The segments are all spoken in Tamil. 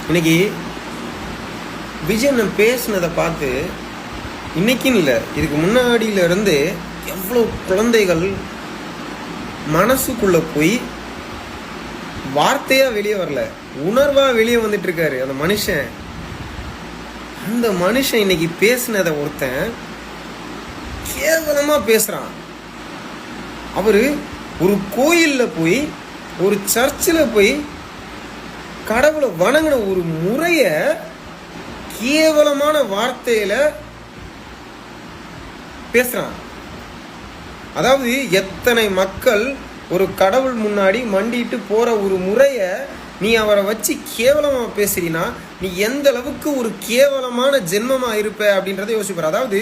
இன்னைக்கு விஜய் பேசினதை பார்த்து இன்னைக்குன்னு இல்லை, இதுக்கு முன்னாடியில இருந்து எவ்வளோ குழந்தைகள் மனசுக்குள்ள போய் வார்த்தையா வெளியே வரல, உணர்வா வெளியே வந்துட்டு இருக்காரு அந்த மனுஷன். அந்த மனுஷன் இன்னைக்கு பேசினதை ஒருத்தன் கேவலமா பேசுறான். அவரு ஒரு கோயில்ல போய், ஒரு சர்ச்சில் போய் கடவுளை வணங்கின ஒரு முறைய கேவலமான வார்த்தையில பேசுறான். அதாவது எத்தனை மக்கள் ஒரு கடவுள் முன்னாடி மண்டிட்டு போற ஒரு முறைய நீ அவரை வச்சு கேவலமா பேசுறீனா, நீ எந்த அளவுக்கு ஒரு கேவலமான ஜென்மமா இருப்ப அப்படின்றத யோசிப்பார். அதாவது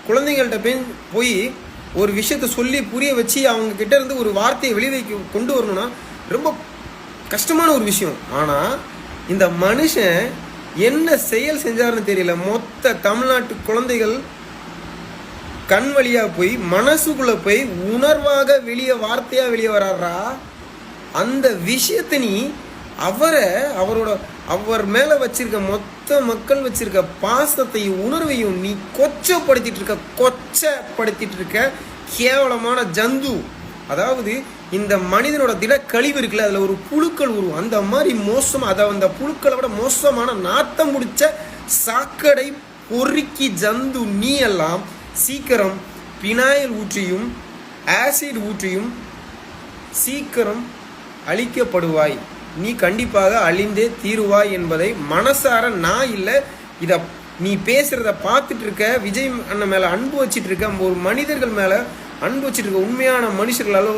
குழந்தைங்கள்ட்ட போய் ஒரு விஷயத்த சொல்லி புரிய வச்சு அவங்க கிட்ட இருந்து ஒரு வார்த்தையை வெளிவைக்க கொண்டு வரணும்னா ரொம்ப கஷ்டமான ஒரு விஷயம். ஆனா இந்த மனுஷன் என்ன செயல் செஞ்சாருன்னு தெரியல. மொத்த தமிழ்நாட்டு குழந்தைகள் கண் வழியா போய் மனசுக்குள்ள போய் உணர்வாக வெளியே வார்த்தையா வெளியே வர்றாரா. அந்த விஷயத்தை நீ அவர் மேல வச்சிருக்க மொத்த மக்கள் வச்சிருக்க பாசத்தையும் உணர்வையும் நீ கொச்சப்படுத்திட்டு இருக்க கேவலமான ஜந்து. அதாவது இந்த மனிதனோட திட கழிவு இருக்குல்ல, அதுல ஒரு புழுக்கள் உருவம், அந்த மாதிரி மோசம், அதாவது அந்த புழுக்களை விட மோசமான நாத்தம் முடிச்ச சாக்கடை பொறுக்கி ஜந்து நீ எல்லாம் சீக்கிரம் பினாயில் ஊற்றியும் ஆசிட் ஊற்றியும் சீக்கிரம் அழிக்கப்படுவாய். நீ கண்டிப்பாக அழிந்தே தீருவாய் என்பதை மனசார நான் இல்லை, இதை நீ பேசுறத பார்த்துட்டு இருக்க விஜய் அண்ணன் மேல அன்பு வச்சிட்டு இருக்க, ஒரு மனிதர்கள் மேல அன்பு வச்சிட்டு இருக்க உண்மையான மனுஷர்களால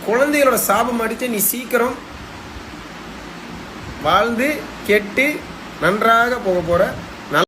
குழந்தைகளோட சாபம் அடித்து நீ சீக்கிரம் வாழ்ந்து கெட்டு நன்றாக போக போற.